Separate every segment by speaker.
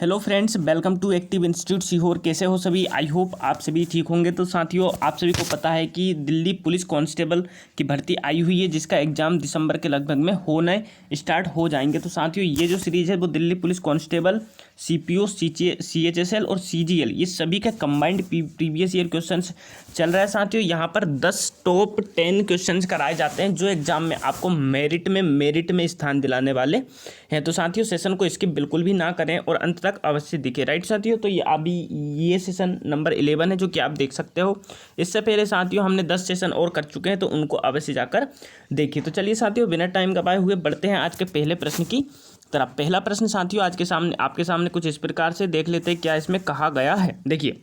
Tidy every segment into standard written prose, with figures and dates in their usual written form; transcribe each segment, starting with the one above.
Speaker 1: Hello friends, welcome to active institute Sehore. कैसे हो सभी? आई होप आप सभी ठीक होंगे। तो साथियों, आप सभी को पता है कि दिल्ली पुलिस कांस्टेबल की भर्ती आई हुई है, जिसका एग्जाम दिसंबर के लगभग में होने स्टार्ट हो जाएंगे। तो साथियों, ये जो सीरीज है वो Delhi police constable, CPO, CHSL और सीजीएल, ये सभी का कंबाइंड प्रीवियस ईयर क्वेश्चंस चल रहा है। साथियों, यहाँ पर 10 टॉप 10 क्वेश्चंस कराए जाते हैं जो एग्जाम में आपको मेरिट में स्थान दिलाने वाले हैं। तो साथियों, सेशन को स्किप बिल्कुल भी ना करें और अंत तक अवश्य दिखे। राइट साथियों, तो ये सेशन नंबर 11 है जो कि आप देख सकते हो। इससे पहले साथियों हमने 10 सेशन और कर चुके हैं, तो उनको अवश्य जाकर देखिए। तो चलिए साथियों, बिना टाइम गवाए हुए बढ़ते हैं आज के पहले प्रश्न की तरफ। पहला प्रश्न साथियों आज के सामने आपके सामने कुछ इस प्रकार से, देख लेते हैं क्या इसमें कहा गया है। देखिए,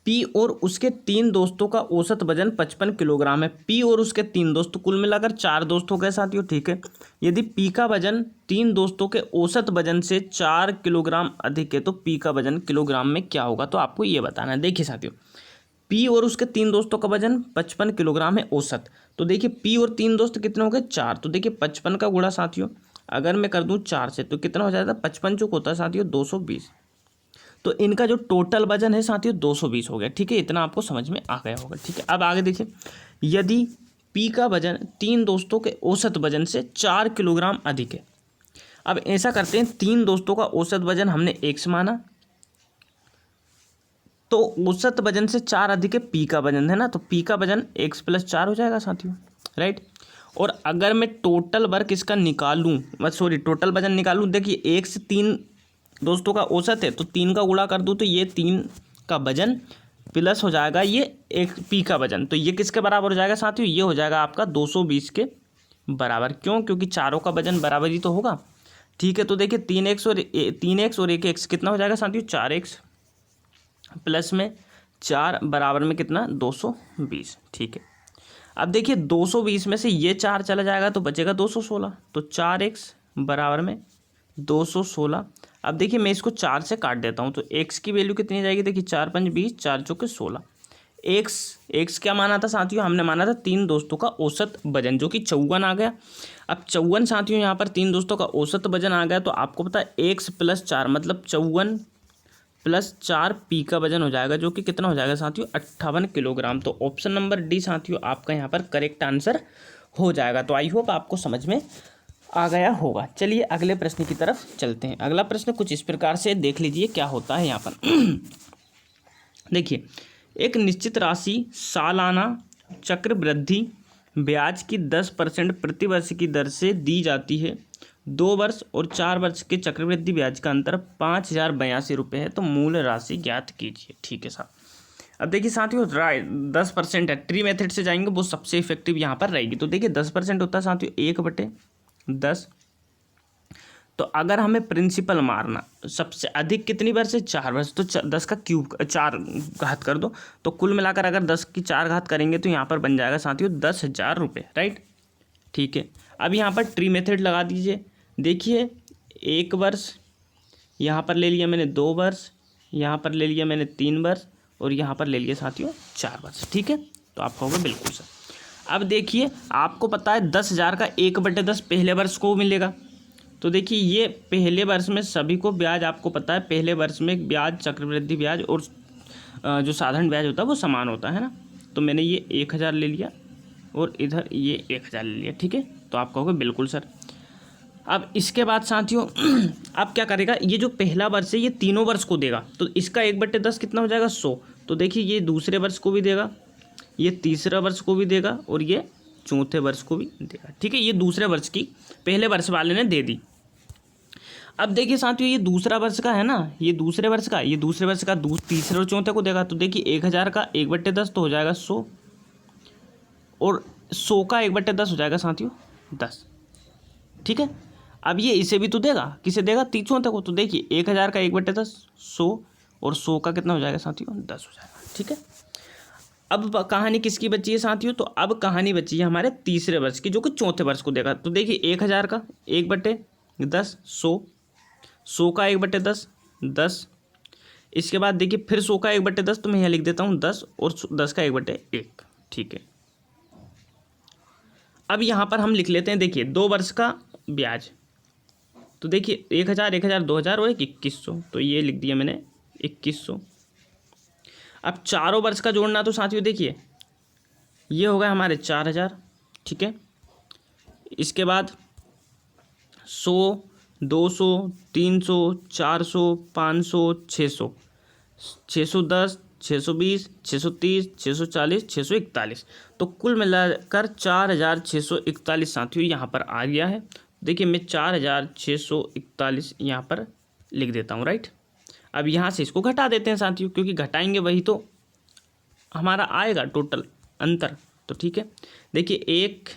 Speaker 1: पी और उसके 3 दोस्तों का औसत वजन 55 किलोग्राम है। पी और उसके 3 दोस्त, कुल मिलाकर 4 दोस्त हो गए साथियों। ठीक है, यदि पी का वजन 3 दोस्तों के औसत वजन से 4 किलोग्राम अधिक है तो पी का वजन किलोग्राम में क्या होगा, तो आपको ये बताना है। देखिए साथियों, पी और उसके 3 दोस्तों का वजन 55 किलोग्राम है औसत। तो देखिए, पी और 3 दोस्त कितने हो गए? 4। तो देखिए 55 का गुणा साथियों अगर मैं कर दूं 4 से तो कितना हो जाता है? 55 चौक होता है साथियों 220। तो इनका जो टोटल वजन है साथियों 220 हो गया। ठीक है, इतना आपको समझ में आ गया होगा। ठीक है, अब आगे देखिए, यदि पी का वजन 3 दोस्तों के औसत वजन से 4 किलोग्राम अधिक है। अब ऐसा करते हैं, 3 दोस्तों का औसत वजन हमने x माना, तो औसत वजन से 4 अधिक है पी का वजन, है ना। तो पी का वजन x + 4 हो जाएगा साथियों, राइट। और अगर मैं टोटल वर्क इसका निकालूं, टोटल वजन निकालूं, देखिए 1 से 3 दोस्तों का औसत है तो 3 का गुणा कर दूं तो ये 3 का वजन प्लस हो जाएगा ये एक पी का वजन। तो ये किसके बराबर हो जाएगा साथियों? ये हो जाएगा आपका 220 के बराबर। क्यों? क्योंकि चारों का वजन बराबर ही तो होगा। ठीक है, तो देखिए 3x और 1x कितना हो जाएगा साथियों? 4x प्लस में 4 बराबर में कितना? 220। ठीक है, अब देखिए 220 में से ये 4 चला जाएगा तो बचेगा 216। तो 4x बराबर में 216। अब देखिए मैं इसको 4 से काट देता हूँ तो x की वैल्यू कितनी आ जाएगी? देखिए 4 × 5 = 20, 4 × 4 = 16। x क्या माना था साथियों? हमने माना था 3 दोस्तों का औसत वजन, जो कि 54 आ गया। अब 54 साथियों यहाँ पर 3 दोस्तों का औसत वजन आ गया, तो आपको पता है x + 4 मतलब 54 + 4 पी का वजन हो जाएगा, जो कि कितना हो जाएगा साथियों? 58 किलोग्राम। तो ऑप्शन नंबर डी साथियों आपका यहाँ पर करेक्ट आंसर हो जाएगा। तो आई होप आपको समझ में आ गया होगा। चलिए अगले प्रश्न की तरफ चलते हैं। अगला प्रश्न कुछ इस प्रकार से, देख लीजिए क्या होता है यहाँ पर। देखिए, एक निश्चित राशि सालाना चक्रवृद्धि ब्याज की 10% प्रति वर्ष की दर से दी जाती है। 2 वर्ष और 4 वर्ष के चक्रवृद्धि ब्याज का अंतर 5082 रुपये है, तो मूल राशि ज्ञात कीजिए। ठीक है साहब, अब देखिए साथियों 10% है, ट्री मेथड से जाएंगे वो सबसे इफेक्टिव यहाँ पर रहेगी। तो देखिए 10% होता है साथियों 1/10। तो अगर हमें प्रिंसिपल मारना, सबसे अधिक कितनी वर्ष है? 4 वर्ष। तो 10 का क्यूब 4 घात कर दो, तो कुल मिलाकर अगर 10 की 4 घात करेंगे तो यहाँ पर बन जाएगा साथियों 10,000 रुपये, राइट। ठीक है, अब यहाँ पर ट्री मेथड लगा दीजिए। देखिए 1 वर्ष यहाँ पर ले लिया मैंने, 2 वर्ष यहाँ पर ले लिया मैंने, 3 वर्ष और यहाँ पर ले लिया साथियों 4 वर्ष। ठीक है, तो आप कहोगे बिल्कुल सर। अब देखिए आपको पता है 10,000 का 1/10 पहले वर्ष को मिलेगा। तो देखिए ये पहले वर्ष में सभी को ब्याज, आपको पता है पहले वर्ष में ब्याज, चक्रवृद्धि ब्याज और जो साधारण ब्याज होता है वो समान होता है ना। तो मैंने ये 1,000 ले लिया और इधर ये 1,000 ले लिया। ठीक है, तो आप कहोगे बिल्कुल सर। अब इसके बाद साथियों अब क्या करेगा, ये जो पहला वर्ष है ये तीनों वर्ष को देगा, तो इसका 1/10 कितना हो जाएगा? 100। तो देखिए ये दूसरे वर्ष को भी देगा, ये तीसरा वर्ष को भी देगा और ये चौथे वर्ष को भी देगा। ठीक है, ये दूसरे वर्ष की पहले वर्ष वाले ने दे दी। अब देखिए साथियों ये दूसरा वर्ष का है ना, ये दूसरे वर्ष का, ये दूसरे वर्ष का तीसरे और चौथे को देगा। तो देखिए 1,000 का 1/10 तो हो जाएगा 100 और 100 का 1/10 हो जाएगा साथियों 10। ठीक है, अब ये इसे भी तो देगा, किसे देगा? चौथे को। तो देखिए 1,000 का 1/10 100 और 100 का कितना हो जाएगा साथियों? 10 हो जाएगा। ठीक है, अब कहानी किसकी बची है साथियों? तो अब कहानी बची है हमारे तीसरे वर्ष की, जो कि चौथे वर्ष को देगा। तो देखिए 1,000 का 1/10 100 का 1/10 10। इसके बाद देखिए फिर 100 का 1/10, तो मैं यहाँ लिख देता हूँ 10 और 10 का 1/1। ठीक है, अब यहाँ पर हम लिख लेते हैं, देखिए 2 वर्ष का ब्याज तो देखिए 1000, 1000, 2000 और एक 2100, तो ये लिख दिया मैंने 2100। अब चारों वर्ष का जोड़ना, तो साथियों देखिए ये हो गया हमारे 4000, ठीक है। इसके बाद 100, 200, 300, 400, 500, 600, 610, 620, 630, 640, 641, तो कुल मिलाकर 4641 साथियों यहाँ पर आ गया है। देखिए मैं 4641 यहाँ पर लिख देता हूँ, राइट। अब यहाँ से इसको घटा देते हैं साथियों, क्योंकि घटाएंगे वही तो हमारा आएगा टोटल अंतर। तो ठीक है, देखिए 1,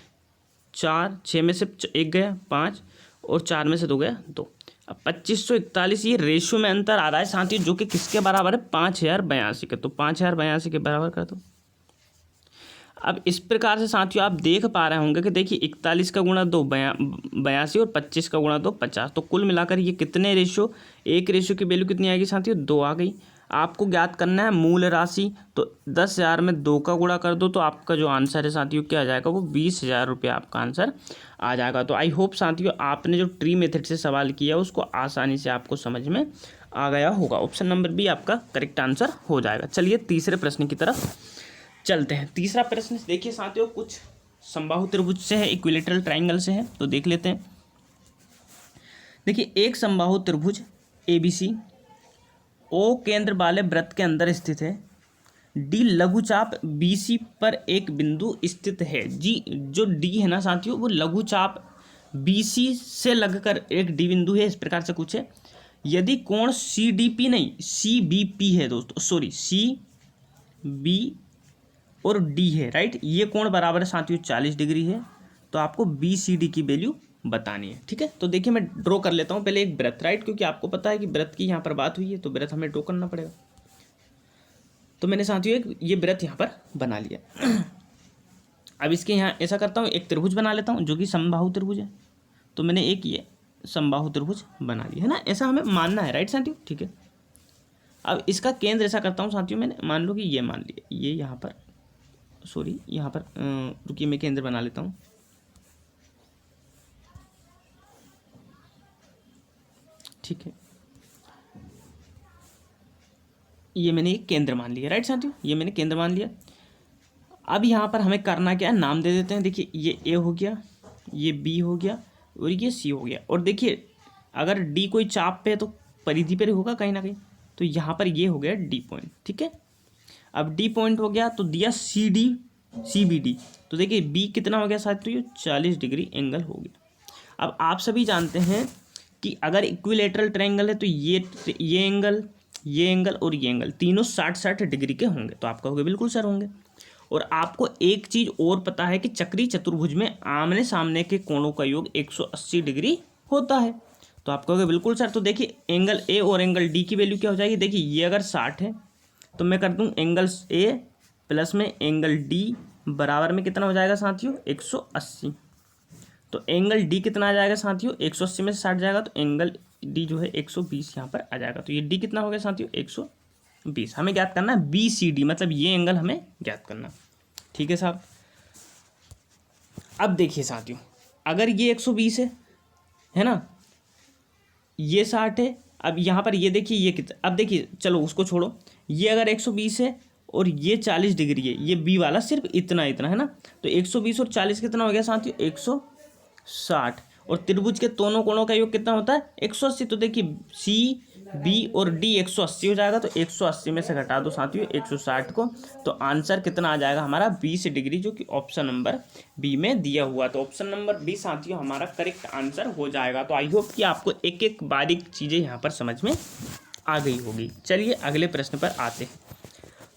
Speaker 1: 4, 6 में से 1 गया 5 और 4 में से 2 गया 2। अब 2541 ये रेशियो में अंतर आ रहा है साथियों, जो कि किसके बराबर है, 5082 के। तो 5082 के बराबर कर दो। अब इस प्रकार से साथियों आप देख पा रहे होंगे कि देखिए 41 का गुणा 2 82 और 25 का गुणा 2 50। तो कुल मिलाकर ये कितने रेशियो, एक रेशियो की वैल्यू कितनी आएगी साथियों, 2 आ गई। आपको ज्ञात करना है मूल राशि, तो 10,000 में 2 का गुणा कर दो, तो आपका जो आंसर है साथियों क्या आ जाएगा, वो 20,000 रुपये आपका आंसर आ जाएगा। तो आई होप साथियों आपने जो ट्री मेथड से सवाल किया उसको आसानी से आपको समझ में आ गया होगा। ऑप्शन नंबर बी आपका करेक्ट आंसर हो जाएगा। चलिए तीसरे प्रश्न की तरफ चलते हैं। तीसरा प्रश्न देखिए साथियों कुछ समबाहु त्रिभुज से है, इक्विलेटरल ट्रायंगल से है, तो देख लेते हैं। देखिए एक समबाहु त्रिभुज ABC O केंद्र वाले वृत्त के अंदर स्थित है। D लघुचाप BC पर एक बिंदु स्थित है। जी जो D है ना साथियों, वो लघुचाप BC से लगकर एक D बिंदु है। इस प्रकार से कुछ है। यदि कोण CDP नहीं CBP है दोस्तों, सॉरी CB और D है, राइट। ये कोण बराबर है साथियों 40 डिग्री है। तो आपको BCD की वैल्यू बतानी है, ठीक है। तो देखिए मैं ड्रॉ कर लेता हूँ पहले एक वृत्त, राइट, क्योंकि आपको पता है कि वृत्त की यहाँ पर बात हुई है, तो वृत्त हमें ड्रॉ करना पड़ेगा। तो मैंने साथियों एक ये वृत्त यहाँ पर बना लिया। अब इसके यहाँ ऐसा करता हूँ, एक त्रिभुज बना लेता हूँ जो कि समबाहु त्रिभुज है। तो मैंने एक ये समबाहु त्रिभुज बना लिया है ना, ऐसा हमें मानना है, राइट साथियों, ठीक है। अब इसका केंद्र ऐसा करता हूँ साथियों, मैंने मान लो कि ये मान लिया, ये यहाँ पर, सॉरी यहाँ पर रुकिए मैं केंद्र बना लेता हूँ। ठीक है, ये मैंने एक केंद्र मान लिया, राइट साथियों, ये मैंने केंद्र मान लिया। अब यहाँ पर हमें करना क्या है, नाम दे देते हैं। देखिए ये A हो गया, ये B हो गया और ये C हो गया। और देखिए अगर D कोई चाप पे है तो परिधि पर होगा कहीं ना कहीं, तो यहाँ पर ये हो गया D पॉइंट, ठीक है। अब D पॉइंट हो गया तो दिया CD CBD, तो देखिए B कितना हो गया साथियों, 40 डिग्री एंगल हो गया। अब आप सभी जानते हैं कि अगर इक्विलेटरल ट्रायंगल है तो ये एंगल, ये एंगल और ये एंगल तीनों 60-60 डिग्री के होंगे। तो आप कहोगे बिल्कुल सर होंगे। और आपको एक चीज़ और पता है कि चक्री चतुर्भुज में आमने सामने के कोणों का योग 180 डिग्री होता है। तो आप कहोगे बिल्कुल सर। तो देखिए एंगल A और एंगल D की वैल्यू क्या हो जाएगी, देखिए ये अगर 60 है तो मैं कर दूँ एंगल A प्लस में एंगल D बराबर में कितना हो जाएगा साथियों, 180। तो एंगल D कितना आ जाएगा साथियों, 180 में से 60 जाएगा तो एंगल D जो है 120 यहाँ पर आ जाएगा। तो ये D कितना हो गया साथियों, 120। हमें ज्ञात करना है BCD, मतलब ये एंगल हमें ज्ञात करना, ठीक है साहब। अब देखिए साथियों अगर ये 120 है ना, ये 60 है। अब यहाँ पर ये देखिए ये कितना, अब देखिए चलो उसको छोड़ो, ये अगर 120 है और ये 40 डिग्री है, ये B वाला सिर्फ इतना इतना है ना, तो 120 और 40 कितना हो गया साथियों, 160। और त्रिभुज के दोनों कोणों का योग कितना होता है, 180। तो देखिए CB और D 180 हो जाएगा, तो 180 में से घटा दो साथियों 160 को, तो आंसर कितना आ जाएगा हमारा 20 डिग्री, जो कि ऑप्शन नंबर B में दिया हुआ। तो ऑप्शन नंबर B साथियों हमारा करेक्ट आंसर हो जाएगा। तो आई होप कि आपको एक एक बारीक चीज़ें यहाँ पर समझ में आ गई होगी। चलिए अगले प्रश्न पर आते हैं।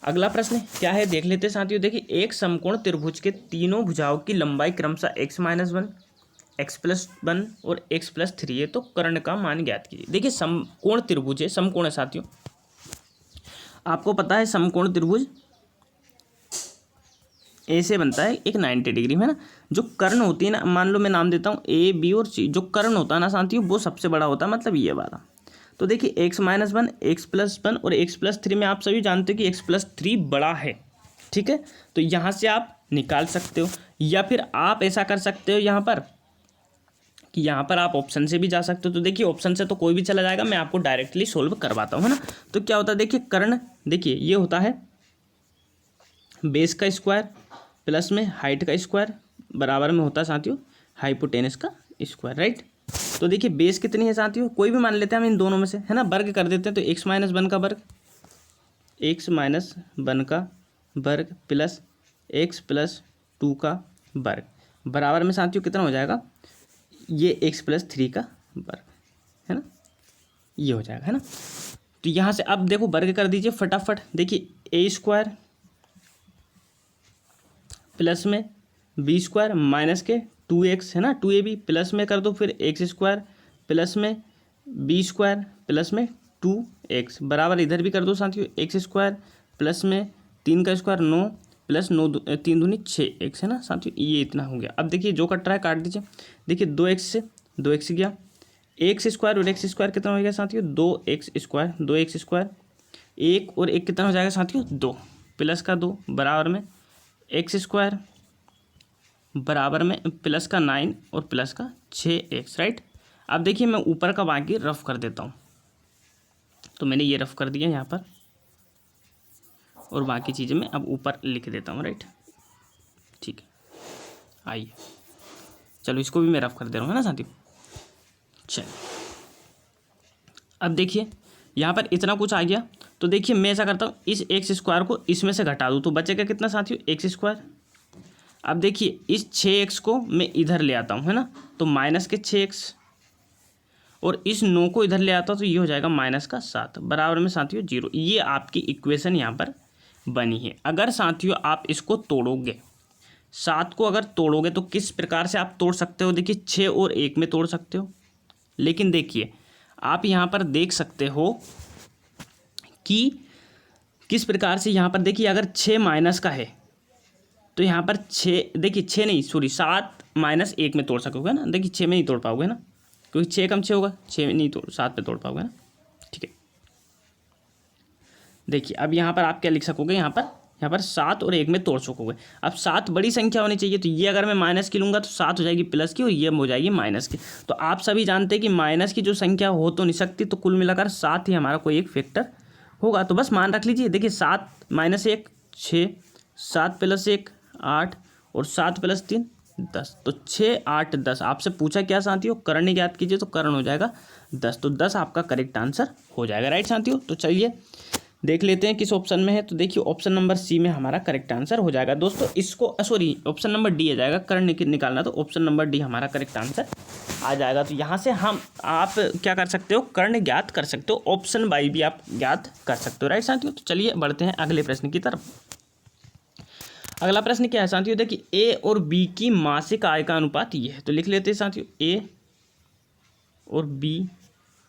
Speaker 1: अगला प्रश्न क्या है देख लेते हैं साथियों। देखिए एक समकोण त्रिभुज के तीनों भुजाओं की लंबाई क्रमशः x-1, x+1 और x+3 है, तो कर्ण का मान ज्ञात कीजिए। देखिए समकोण त्रिभुज है, समकोण है साथियों, आपको पता है समकोण त्रिभुज ऐसे बनता है एक 90 डिग्री में ना। जो कर्ण होती है ना, मान लो मैं नाम देता हूँ A B और C, जो कर्ण होता है ना साथियों वो सबसे बड़ा होता है, मतलब ये वाला। तो देखिए x-1, x+1 और x+3 में आप सभी जानते हो कि x+3 बड़ा है, ठीक है। तो यहाँ से आप निकाल सकते हो, या फिर आप ऐसा कर सकते हो यहाँ पर कि यहाँ पर आप ऑप्शन से भी जा सकते हो। तो देखिए ऑप्शन से तो कोई भी चला जाएगा, मैं आपको डायरेक्टली सोल्व करवाता हूँ, है ना। तो क्या होता है देखिए कर्ण, देखिए ये होता है बेस का स्क्वायर प्लस में हाइट का स्क्वायर बराबर में होता है साथियों हाइपोटेनस का स्क्वायर, राइट। तो देखिए बेस कितनी है साथियों, कोई भी मान लेते हैं हम इन दोनों में से, है ना। वर्ग कर देते हैं तो x माइनस वन का वर्ग, x माइनस वन का वर्ग प्लस x प्लस टू का वर्ग बराबर में साथियों कितना हो जाएगा, ये x प्लस थ्री का वर्ग, है ना, ये हो जाएगा, है ना। तो यहाँ से अब देखो वर्ग कर दीजिए फटाफट। देखिए ए स्क्वायर प्लस में बी स्क्वायर माइनस के 2x, है ना, 2ab प्लस में कर दो फिर एक्स स्क्वायर प्लस में बी स्क्वायर प्लस में 2x बराबर इधर भी कर दो साथियों एक्स स्क्वायर प्लस में 3 का स्क्वायर 9 प्लस 9 3 दूनी 6x, है ना साथियों, ये इतना हो गया। अब देखिए जो कट रहा है काट दीजिए। देखिए 2x से 2x गया, एक्स स्क्वायर और एक्स स्क्वायर कितना हो गया साथियों, 2x स्क्वायर, 2x स्क्वायर, एक और एक कितना हो जाएगा साथियों 2 प्लस का 2 बराबर में एक्स स्क्वायर बराबर में प्लस का 9 और प्लस का 6x, राइट। अब देखिए मैं ऊपर का बाकी रफ कर देता हूँ, तो मैंने ये रफ कर दिया यहाँ पर और बाकी चीज़ें मैं अब ऊपर लिख देता हूँ, राइट, ठीक है। आइए चलो इसको भी मैं रफ कर दे रहा हूँ, है ना साथियों। चलो अब देखिए यहाँ पर इतना कुछ आ गया, तो देखिए मैं ऐसा करता हूँ इस एक्स स्क्वायर को इसमें से घटा दूँ तो बचेगा कितना साथियों एक्स स्क्वायर। अब देखिए इस 6x को मैं इधर ले आता हूँ, है ना, तो माइनस के 6x और इस 9 को इधर ले आता हूँ तो ये हो जाएगा माइनस का 7 बराबर में साथियों 0। ये आपकी इक्वेशन यहाँ पर बनी है। अगर साथियों आप इसको तोड़ोगे, 7 को अगर तोड़ोगे तो किस प्रकार से आप तोड़ सकते हो, देखिए 6 और 1 में तोड़ सकते हो, लेकिन देखिए आप यहाँ पर देख सकते हो कि किस प्रकार से यहाँ पर देखिए अगर 6 माइनस का है तो यहाँ पर 6 देखिए 6 नहीं सॉरी 7 माइनस 1 में तोड़ सकोगे ना, देखिए 6 में नहीं तोड़ पाओगे ना, क्योंकि 6 कम 6 होगा, 6 में नहीं तोड़ 7 पे तोड़ पाओगे ना, ठीक है। देखिए अब यहाँ पर आप क्या लिख सकोगे, यहाँ पर 7 और 1 में तोड़ सकोगे। अब 7 बड़ी संख्या होनी चाहिए, तो ये अगर मैं माइनस की लूँगा तो 7 हो जाएगी प्लस की और ये हो जाएगी माइनस की। तो आप सभी जानते हैं कि माइनस की जो संख्या हो तो नहीं सकती, तो कुल मिलाकर 7 ही हमारा कोई एक फैक्टर होगा। तो बस मान रख लीजिए, देखिए 7 माइनस 1 6, 7 प्लस 1 8 और 7 प्लस 3 10, तो 6 8 10। आपसे पूछा क्या साथियों, कर्ण ज्ञात कीजिए, तो कर्ण हो जाएगा 10, तो 10 आपका करेक्ट आंसर हो जाएगा, राइट साथियों। तो चलिए देख लेते हैं किस ऑप्शन में है, तो देखिए ऑप्शन नंबर सी में हमारा करेक्ट आंसर हो जाएगा दोस्तों। इसको सॉरी ऑप्शन नंबर डी आ जाएगा, कर्ण निकालना, तो ऑप्शन नंबर डी हमारा करेक्ट आंसर आ जाएगा। तो यहाँ से आप क्या कर सकते हो, कर्ण ज्ञात कर सकते हो, ऑप्शन बाई भी आप ज्ञात कर सकते हो, राइट साथियों। तो चलिए बढ़ते हैं अगले प्रश्न की तरफ। अगला प्रश्न क्या है साथियों, देखिए ए और बी की मासिक आय का अनुपात ये है, तो लिख लेते हैं साथियों ए और बी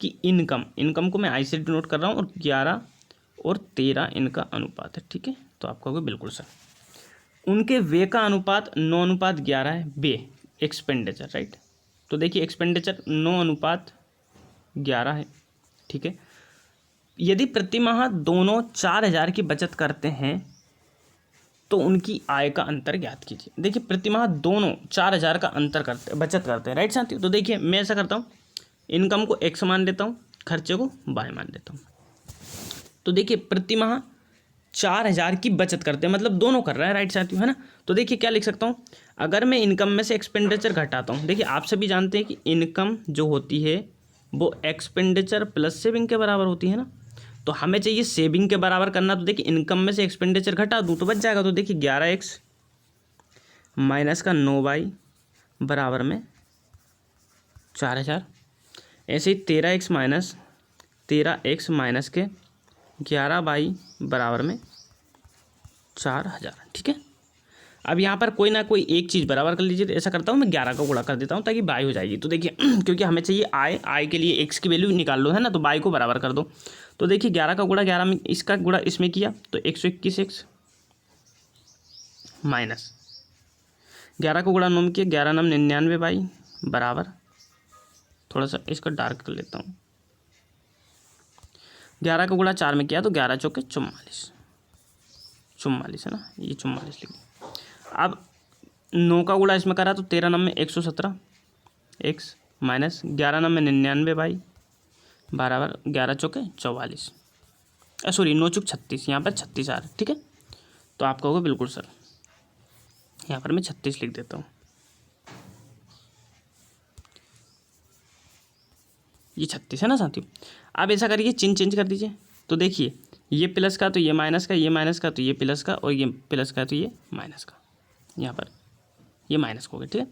Speaker 1: की इनकम को मैं आई से डिनोट कर रहा हूँ और 11 और 13 इनका अनुपात है, ठीक है। तो आप कहोगे बिल्कुल सर। उनके व्यय का अनुपात 9:11 है, व्यय एक्सपेंडिचर, राइट। तो देखिए एक्सपेंडिचर 9:11 है, ठीक है। यदि प्रतिमाह दोनों 4,000 की बचत करते हैं तो उनकी आय का अंतर ज्ञात कीजिए। देखिए प्रतिमाह दोनों 4,000 का बचत करते हैं, राइट साथियों। तो देखिए मैं ऐसा करता हूँ, इनकम को x मान लेता हूँ, खर्चे को y मान लेता हूँ। तो देखिए प्रतिमाह 4,000 की बचत करते हैं, मतलब दोनों कर रहा है, राइट साथियों, है ना। तो देखिए क्या लिख सकता हूँ, अगर मैं इनकम में से एक्सपेंडिचर घटाता हूँ, देखिए आप सभी जानते हैं कि इनकम जो होती है वो एक्सपेंडिचर प्लस सेविंग के बराबर होती है ना। तो हमें चाहिए सेविंग के बराबर करना, तो देखिए इनकम में से एक्सपेंडिचर घटा दूँ तो बच जाएगा। तो देखिए 11x माइनस का 9y बराबर में 4,000, ऐसे ही 13x माइनस 13x माइनस के 11y बराबर में 4,000, ठीक है। अब यहाँ पर कोई ना कोई एक चीज़ बराबर कर लीजिए, तो ऐसा करता हूँ मैं 11 का गुणा कर देता हूँ ताकि बाई हो जाएगी। तो देखिए क्योंकि हमें चाहिए आय के लिए x की वैल्यू निकाल लो, है ना, तो बाई को बराबर कर दो। तो देखिए 11 का गुणा 11 में, इसका गुणा इसमें किया तो 121x माइनस 11 का गुणा 9 में किया, 11 9 99 बाई बराबर, थोड़ा सा इसका डार्क कर लेता हूँ, 11 का गुणा 4 में किया तो 11 चौके 44 है ना, ये 44 लिखिए। अब 9 का गुणा इसमें करा तो 13 9 में 117 x माइनस 11×9 = 99 भाई, 12×11 = 44, सॉरी 9×36, यहाँ पर 36 आ रहा है, ठीक है। तो आप कहोगे बिल्कुल सर, यहाँ पर मैं 36 लिख देता हूँ। ये 36 है ना साथियों। अब ऐसा करिए, चिन्ह चेंज कर दीजिए। तो देखिए, ये प्लस का तो ये माइनस का, ये माइनस का तो ये प्लस का, और ये प्लस का तो ये माइनस का, यहाँ पर ये माइनस का हो गया, ठीक है।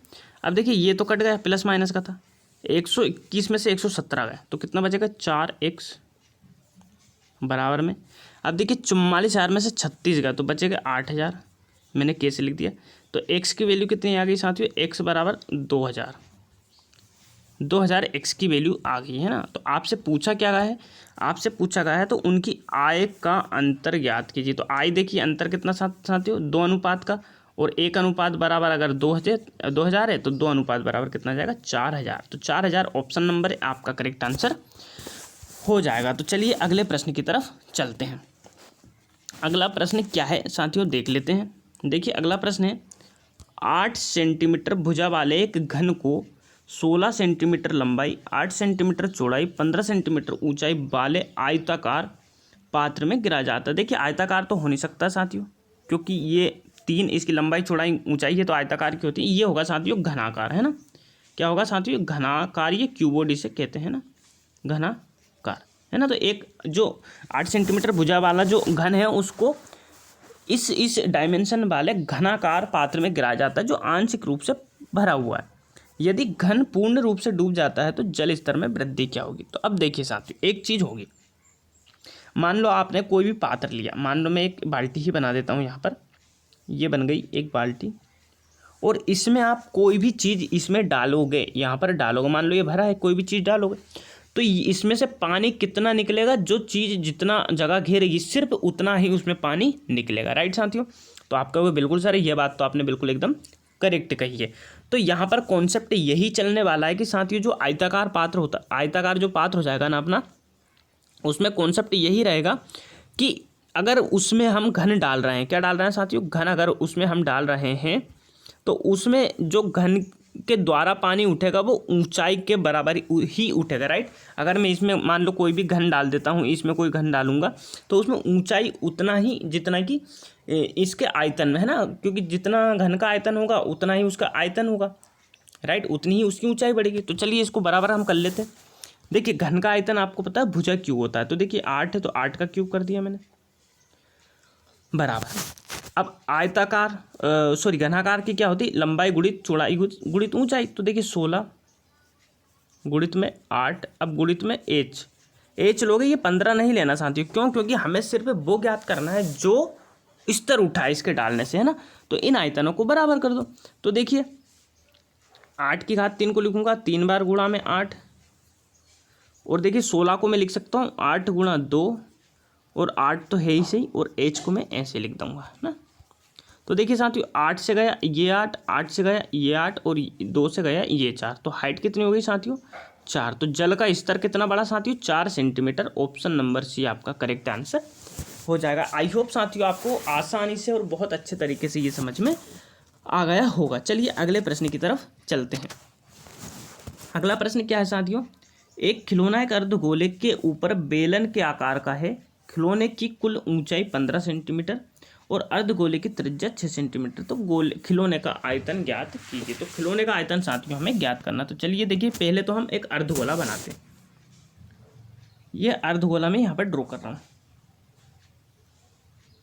Speaker 1: अब देखिए, ये तो कट गया, प्लस माइनस का था, 121 में से 117 गया, तो कितना बचेगा, 4x बराबर में। अब देखिए 44,000 में से 36 गया, तो बचेगा 8,000, मैंने कैसे लिख दिया। तो x की वैल्यू कितनी आ गई साथियों, x बराबर 2,000, 2,000 x की वैल्यू आ गई है ना। तो आपसे पूछा क्या गया है, आपसे पूछा गया है तो उनकी आय का अंतर ज्ञात कीजिए। तो आय देखिए अंतर कितना साथियों, 2 अनुपात का, और 1 अनुपात बराबर अगर 2,000 है तो 2 अनुपात बराबर कितना जाएगा, 4,000। तो 4,000 ऑप्शन नंबर है आपका करेक्ट आंसर हो जाएगा। तो चलिए अगले प्रश्न की तरफ चलते हैं। अगला प्रश्न क्या है साथियों, देख लेते हैं। देखिए अगला प्रश्न है, 8 सेंटीमीटर भुजा वाले एक घन को 16 सेंटीमीटर लंबाई, 8 सेंटीमीटर चौड़ाई, 15 सेंटीमीटर ऊंचाई वाले आयताकार पात्र में गिरा जाता है। देखिए आयताकार तो हो नहीं सकता साथियों, क्योंकि ये 3 इसकी लंबाई चौड़ाई ऊंचाई है, तो आयताकार की होती है। ये होगा साथियों घनाकार, है ना। क्या होगा साथियों, घनाकार। ये क्यूबोइड इसे कहते हैं ना, घनाकार, है ना। तो एक जो 8 सेंटीमीटर भुजा वाला जो घन है उसको इस डायमेंशन वाले घनाकार पात्र में गिराया जाता है, जो आंशिक रूप से भरा हुआ है। यदि घन पूर्ण रूप से डूब जाता है तो जल स्तर में वृद्धि क्या होगी। तो अब देखिए साथियों, एक चीज होगी, मान लो आपने कोई भी पात्र लिया, मान लो मैं एक बाल्टी ही बना देता हूँ यहाँ पर, ये बन गई एक बाल्टी, और इसमें आप कोई भी चीज़ इसमें डालोगे, यहाँ पर डालोगे, मान लो ये भरा है, कोई भी चीज़ डालोगे तो इसमें से पानी कितना निकलेगा, जो चीज़ जितना जगह घेरेगी सिर्फ उतना ही उसमें पानी निकलेगा, राइट साथियों। तो आप कहोगे बिल्कुल सर, ये बात तो आपने बिल्कुल एकदम करेक्ट कही है। तो यहाँ पर कॉन्सेप्ट यही चलने वाला है कि साथियों जो आयताकार पात्र होता, आयताकार जो पात्र हो जाएगा ना अपना, उसमें कॉन्सेप्ट यही रहेगा कि अगर उसमें हम घन डाल रहे हैं, क्या डाल रहे हैं साथियों, घन अगर उसमें हम डाल रहे हैं तो उसमें जो घन के द्वारा पानी उठेगा वो ऊंचाई के बराबर ही उठेगा, राइट। अगर मैं इसमें मान लो कोई भी घन डाल देता हूँ, इसमें कोई घन डालूंगा तो उसमें ऊंचाई उतना ही जितना कि इसके आयतन में, है ना, क्योंकि जितना घन का आयतन होगा उतना ही उसका आयतन होगा, राइट, उतनी ही उसकी ऊंचाई बढ़ेगी। तो चलिए इसको बराबर हम कर लेते हैं। देखिए घन का आयतन आपको पता है भुजा क्यूब होता है, तो देखिए 8 है तो 8 का क्यूब कर दिया मैंने, बराबर। अब आयताकार सॉरी घनाकार की क्या होती, लंबाई गुणित चौड़ाई गुणित ऊंचाई। तो देखिए 16 गुणित में 8, अब गुणित में एच लोगे, ये 15 नहीं लेना साथियों। क्यों, क्योंकि हमें सिर्फ वो ज्ञात करना है जो स्तर उठा है इसके डालने से, है ना। तो इन आयतनों को बराबर कर दो। तो देखिए 8 की घात 3 को लिखूंगा 3 बार गुणा में 8, और देखिए 16 को मैं लिख सकता हूँ 8 गुणा 2, और 8 तो है ही सही, और एच को मैं ऐसे लिख दूंगा ना। तो देखिए साथियों 8 से गया ये 8, 8 से गया ये 8, और 2 से गया ये 4, तो हाइट कितनी हो गई साथियों, 4। तो जल का स्तर कितना बड़ा साथियों, 4 सेंटीमीटर। ऑप्शन नंबर सी आपका करेक्ट आंसर हो जाएगा। आई होप साथियों आपको आसानी से और बहुत अच्छे तरीके से ये समझ में आ गया होगा। चलिए अगले प्रश्न की तरफ चलते हैं। अगला प्रश्न क्या है साथियों, एक खिलौना एक अर्धगोले के ऊपर बेलन के आकार का है, खिलौने की कुल ऊंचाई 15 सेंटीमीटर और अर्धगोले की त्रिज्या 6 सेंटीमीटर। तो खिलौने का आयतन ज्ञात कीजिए। तो खिलौने का आयतन साथियों हमें ज्ञात करना। तो चलिए देखिए पहले तो हम एक अर्धगोला बनाते हैं। ये अर्धगोला मैं यहाँ पर ड्रॉ कर रहा हूँ,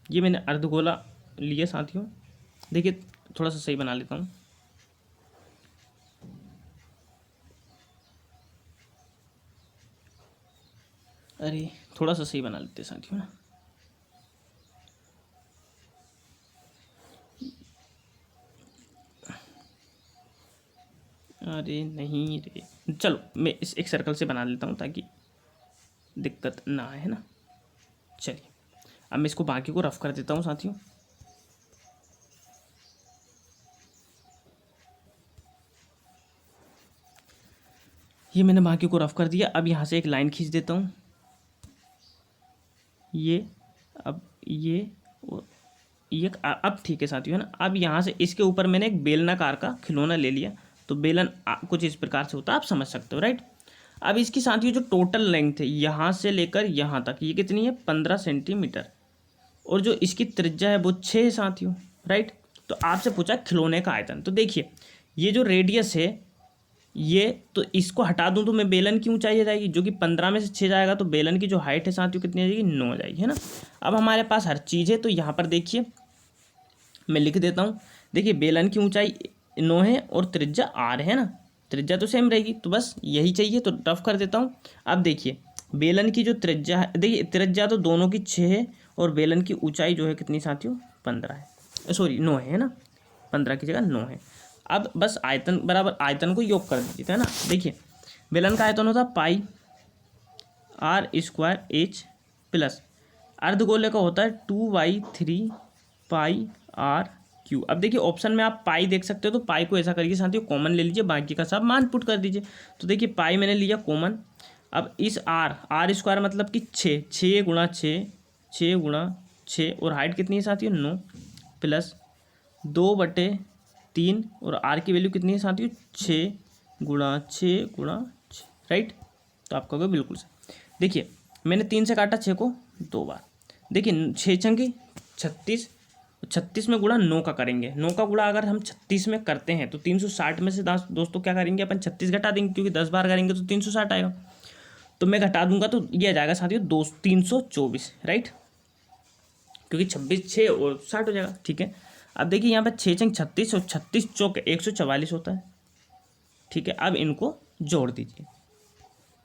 Speaker 1: ये मैंने अर्धगोला लिया साथियों। देखिए थोड़ा सा सही बना लेता हूँ। अरे थोड़ा सा सही बना लेते साथियों ना। अरे नहीं रे, चलो मैं इस एक सर्कल से बना लेता हूँ ताकि दिक्कत ना आए, है ना। चलिए अब मैं इसको बाकी को रफ कर देता हूँ साथियों। ये मैंने बाकी को रफ कर दिया। अब यहाँ से एक लाइन खींच देता हूँ, ये अब ये और ये अब ठीक है साथियों, है ना। अब यहाँ से इसके ऊपर मैंने एक बेलनाकार का खिलौना ले लिया, तो बेलन कुछ इस प्रकार से होता है, आप समझ सकते हो, राइट। अब इसकी साथियों जो टोटल लेंथ है यहाँ से लेकर यहाँ तक, ये कितनी है 15 सेंटीमीटर, और जो इसकी त्रिज्या है वो 6 है साथियों, राइट। तो आपसे पूछा खिलौने का आयतन, तो देखिए ये जो रेडियस है ये, तो इसको हटा दूं तो मैं बेलन की ऊंचाई आ जाएगी, जो कि 15 में से 6 जाएगा, तो बेलन की जो हाइट है साथियों कितनी आ जाएगी 9 आ जाएगी, है ना। अब हमारे पास हर चीज़ है, तो यहाँ पर देखिए मैं लिख देता हूँ। देखिए बेलन की ऊंचाई 9 है और त्रिज्या आर है ना, त्रिज्या तो सेम रहेगी, तो बस यही चाहिए, तो रफ कर देता हूँ। अब देखिए बेलन की जो त्रिज्या है, देखिए त्रिज्या तो दोनों की 6 है और बेलन की ऊंचाई जो है कितनी साथियों 15 है, सॉरी 9 है ना, 15 की जगह 9 है। अब बस आयतन बराबर आयतन को योग कर दीजिए, है ना। देखिए बेलन का आयतन होता है पाई आर स्क्वायर एच प्लस अर्धगोले का होता है 2/3 पाई आर क्यू। अब देखिए ऑप्शन में आप पाई देख सकते हो, तो पाई को ऐसा करिए साथियों कॉमन ले लीजिए, बाकी का सब मान पुट कर दीजिए। तो देखिए पाई मैंने लिया कॉमन। अब इस आर स्क्वायर मतलब कि 6 गुणा 6 गुणा 6 और हाइट कितनी है साथियों 9 प्लस 2/3 और आर की वैल्यू कितनी है साथियों 6 गुणा 6 गुणा 6, राइट। तो आप कहोगे बिल्कुल सही। देखिए मैंने 3 से काटा 6 को 2 बार। देखिए 6 छंगी 36, 36 में गुणा 9 का करेंगे, 9 का गुणा अगर हम 36 में करते हैं तो 360 में से दोस्तों क्या करेंगे अपन 36 घटा देंगे, क्योंकि 10 बार करेंगे तो 360 आएगा। तो मैं घटा दूंगा तो ये आ जाएगा साथियों 324, राइट, क्योंकि 26 6 और 60 हो जाएगा, ठीक है। अब देखिए यहाँ पर 6 छंग 36 और 36 चौक 144 होता है, ठीक है। अब इनको जोड़ दीजिए,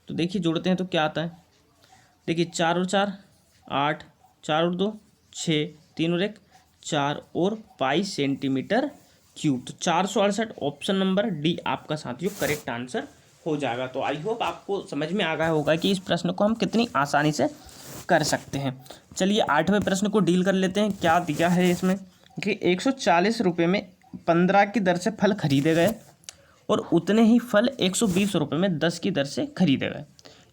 Speaker 1: तो देखिए जोड़ते हैं तो क्या आता है। देखिए 4 और 4 8, 4 और 2 6, 3 और 1 4 और पाई सेंटीमीटर क्यूब। तो 468 ऑप्शन नंबर डी आपका साथियों करेक्ट आंसर हो जाएगा। तो आई होप आपको समझ में आ गया होगा कि इस प्रश्न को हम कितनी आसानी से कर सकते हैं। चलिए 8वें प्रश्न को डील कर लेते हैं। क्या दिया है इसमें कि 140 रुपये में 15 की दर से फल खरीदे गए और उतने ही फल 120 रुपये में 10 की दर से खरीदे गए।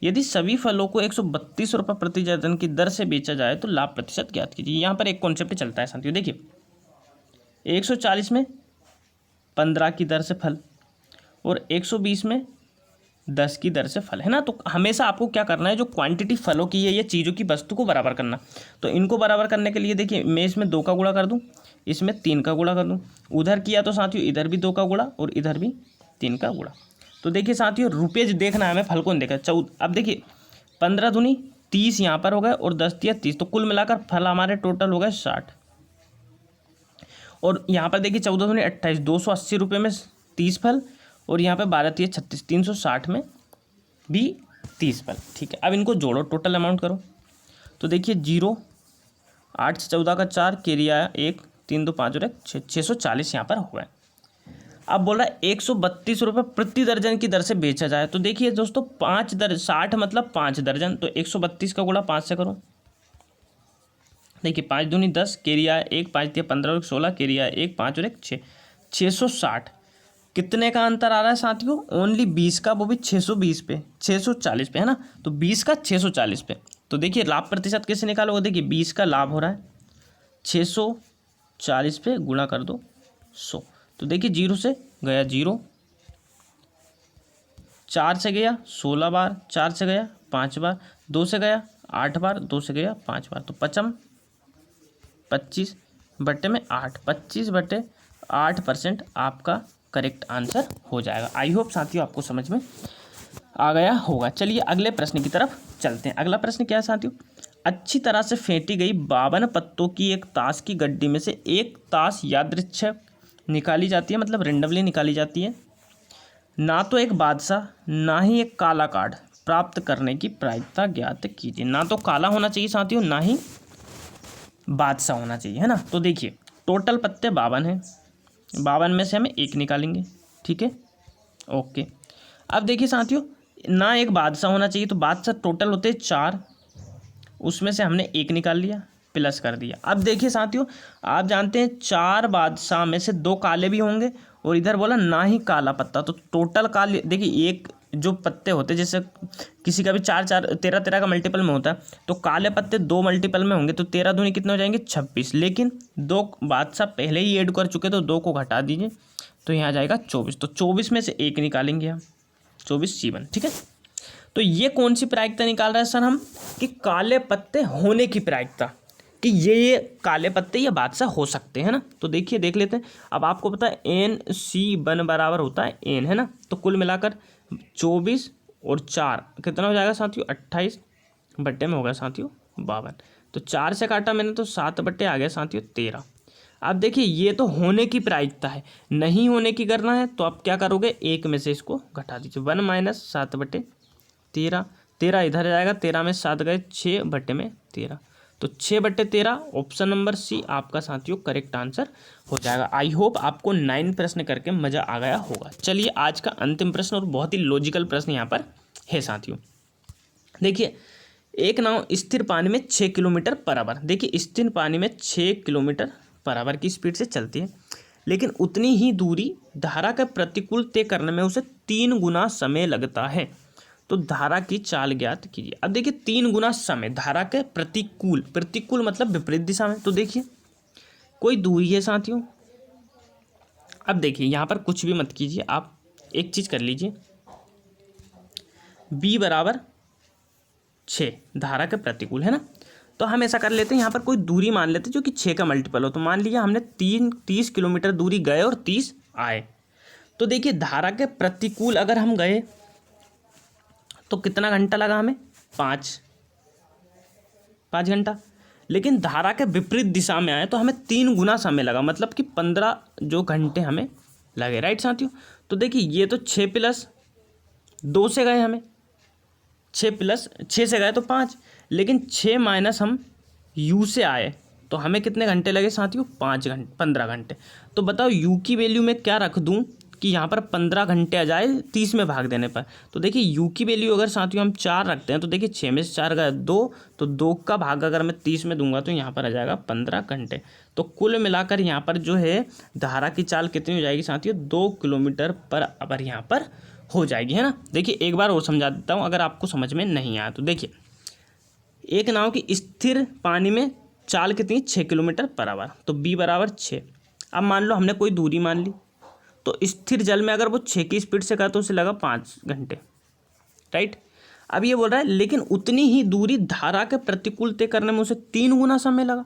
Speaker 1: यदि सभी फलों को 132 रुपये प्रति दर्जन की दर से बेचा जाए तो लाभ प्रतिशत ज्ञात कीजिए। यहाँ पर एक कॉन्सेप्ट चलता है साथियों, देखिए 140 में 15 की दर से फल और 120 में 10 की दर से फल, है ना। तो हमेशा आपको क्या करना है, जो क्वांटिटी फलों की है या चीज़ों की वस्तु को बराबर करना। तो इनको बराबर करने के लिए देखिए मैं इसमें 2 का गुणा कर दूँ, इसमें 3 का गुणा कर दूँ, उधर किया तो साथियों इधर भी 2 का गुणा और इधर भी 3 का गुणा। तो देखिए साथियों रुपये देखना है हमें, फल को नहीं देखा। 14, अब देखिए 15 दूनी 30 यहाँ पर हो गए और 10 तिया 30, तो कुल मिलाकर फल हमारे टोटल हो गए 60। और यहाँ पर देखिए 14 दूनी 28, 280 रुपये में 30 फल और यहाँ पे 12 तिया 36, 360 में भी 30 फल, ठीक है। अब इनको जोड़ो, टोटल अमाउंट करो। तो देखिए 0 8 से 14 का 4 केरिया 1 3 2 5 और 1 6, 640 यहाँ पर हुआ है। अब बोल रहा है 132 रुपये प्रति दर्जन की दर से बेचा जाए। तो देखिए दोस्तों 60 मतलब 5 दर्जन, तो 132 का गुणा 5 से करो। देखिए 5 दूनी 10 केरिया 1 5 तिया 15 और 16 केरिया 1 5 और 1 6, 660। कितने का अंतर आ रहा है साथियों, ओनली 20 का, वो भी 620 पे 640 पे, है ना। तो 20 का 640 पे। तो देखिए लाभ प्रतिशत कैसे निकालोगे, देखिए 20 का लाभ हो रहा है 640 पे गुणा कर दो 100। तो देखिए 0 से गया 0, 4 से गया 16 बार, 4 से गया 5 बार, 2 से गया 8 बार, 2 से गया 5 बार, तो 25 बट्टे में 8, 25/8% आपका करेक्ट आंसर हो जाएगा। आई होप साथियों आपको समझ में आ गया होगा। चलिए अगले प्रश्न की तरफ चलते हैं। अगला प्रश्न क्या है साथियों, अच्छी तरह से फेंटी गई 52 पत्तों की एक ताश की गड्डी में से एक ताश यादृच्छिक निकाली जाती है, मतलब रेंडमली निकाली जाती है। ना तो एक बादशाह ना ही एक काला कार्ड प्राप्त करने की प्रायिकता ज्ञात कीजिए। ना तो काला होना चाहिए साथियों, ना ही बादशाह होना चाहिए, है ना। तो देखिए टोटल पत्ते 52 हैं, 52 में से हमें एक निकालेंगे, ठीक है, ओके। अब देखिए साथियों ना एक बादशाह होना चाहिए, तो बादशाह टोटल होते हैं 4, उसमें से हमने एक निकाल लिया, प्लस कर दिया। अब देखिए साथियों आप जानते हैं 4 बादशाह में से 2 काले भी होंगे और इधर बोला ना ही काला पत्ता, तो टोटल काले, देखिए एक जो पत्ते होते हैं जैसे किसी का भी 4 4 13 13 का मल्टीपल में होता है, तो काले पत्ते 2 मल्टीपल में होंगे, तो 13 दूनी कितने हो जाएंगे 26। लेकिन 2 बादशाह पहले ही ऐड कर चुके, तो 2 को घटा दीजिए, तो यहाँ आ जाएगा 24। तो 24 में से 1 निकालेंगे हम, 24 C1। ठीक है, तो ये कौन सी प्रायिकता निकाल रहे हैं सर हम, कि काले पत्ते होने की प्रायिकता, कि ये काले पत्ते या बादशाह हो सकते हैं ना। तो देखिए देख लेते हैं। अब आपको पता है NC1 बराबर होता है N, है ना। तो कुल मिलाकर 24 और 4 कितना हो जाएगा साथियों, 28 बट्टे में होगा साथियों 52। तो 4 से काटा मैंने तो 7 बट्टे आ गया साथियों 13। अब देखिए ये तो होने की प्रायिकता है, नहीं होने की करना है तो आप क्या करोगे, 1 में से इसको घटा दीजिए। 1 माइनस 7 बट्टे 13, 13 इधर जाएगा, 13 में 7 गए, 6 बट्टे में 13। तो 6 बट्टे 13 ऑप्शन नंबर सी आपका साथियों करेक्ट आंसर हो जाएगा। आई होप आपको 9 प्रश्न करके मज़ा आ गया होगा। चलिए आज का अंतिम प्रश्न और बहुत ही लॉजिकल प्रश्न यहाँ पर है साथियों। देखिए, एक नाव स्थिर पानी में 6 किलोमीटर पर आवर, देखिए स्थिर पानी में 6 किलोमीटर पर आवर की स्पीड से चलती है, लेकिन उतनी ही दूरी धारा के प्रतिकूल तय करने में उसे 3 गुना समय लगता है। तो धारा की चाल ज्ञात कीजिए। अब देखिए 3 गुना समय धारा के प्रतिकूल, प्रतिकूल मतलब विपरीत दिशा में। तो देखिए कोई दूरी है साथियों। अब देखिए यहाँ पर कुछ भी मत कीजिए, आप एक चीज़ कर लीजिए, b बराबर 6 धारा के प्रतिकूल, है ना। तो हम ऐसा कर लेते हैं, यहाँ पर कोई दूरी मान लेते हैं जो कि 6 का मल्टीपल हो। तो मान लिया हमने 30 किलोमीटर दूरी गए और 30 आए। तो देखिए धारा के प्रतिकूल अगर हम गए तो कितना घंटा लगा हमें, 5 घंटा। लेकिन धारा के विपरीत दिशा में आए तो हमें 3 गुना समय लगा, मतलब कि 15 जो घंटे हमें लगे, राइट साथियों। तो देखिए ये तो 6 प्लस 2 से गए, हमें 6 से गए तो 5, लेकिन 6 माइनस हम यू से आए तो हमें कितने घंटे लगे साथियों, 15 घंटे। तो बताओ यू की वैल्यू में क्या रख दूं कि यहाँ पर 15 घंटे आ जाए 30 में भाग देने पर। तो देखिए यू की वैल्यू अगर साथियों हम 4 रखते हैं तो देखिए 6 में से 4 गए 2, तो 2 का भाग अगर मैं 30 में दूंगा तो यहाँ पर आ जाएगा 15 घंटे। तो कुल मिलाकर यहाँ पर जो है धारा की चाल कितनी हो जाएगी साथियों, 2 किलोमीटर पर आवर यहाँ पर हो जाएगी, है ना। देखिए एक बार और समझा देता हूँ अगर आपको समझ में नहीं आया तो। देखिए एक नाव की स्थिर पानी में चाल कितनी, 6 किलोमीटर पर आवर। तो b बराबर 6। अब मान लो हमने कोई दूरी मान ली, तो स्थिर जल में अगर वो 6 की स्पीड से गया तो उसे लगा 5 घंटे, राइट। अब ये बोल रहा है लेकिन उतनी ही दूरी धारा के प्रतिकूल तय करने में उसे 3 गुना समय लगा।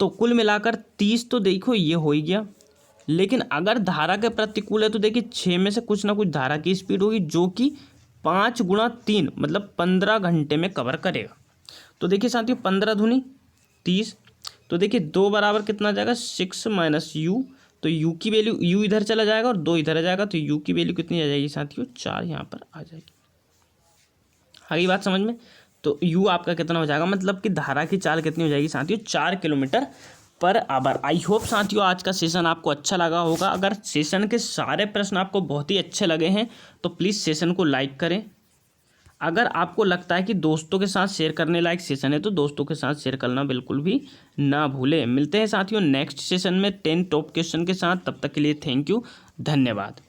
Speaker 1: तो कुल मिलाकर 30 तो देखो ये हो ही गया, लेकिन अगर धारा के प्रतिकूल है तो देखिए 6 में से कुछ ना कुछ धारा की स्पीड होगी जो कि 5 गुणा 3 मतलब 15 घंटे में कवर करेगा। तो देखिए साथियों 15 दूनी 30, तो देखिए 2 बराबर कितना आ जाएगा, 6 माइनस यू। तो u की वैल्यू, u इधर चला जाएगा और 2 इधर आ जाएगा, तो u की वैल्यू कितनी आ जाएगी साथियों, 4 यहाँ पर आ जाएगी। आगे बात समझ में। तो u आपका कितना हो जाएगा, मतलब कि धारा की चाल कितनी हो जाएगी साथियों, 4 kilometre per hour. I hope साथियों आज का सेशन आपको अच्छा लगा होगा। अगर सेशन के सारे प्रश्न आपको बहुत ही अच्छे लगे हैं तो प्लीज़ सेशन को लाइक करें। अगर आपको लगता है कि दोस्तों के साथ शेयर करने लायक सेशन है तो दोस्तों के साथ शेयर करना बिल्कुल भी ना भूलें। मिलते हैं साथियों नेक्स्ट सेशन में 10 टॉप क्वेश्चन के साथ। तब तक के लिए थैंक यू, धन्यवाद।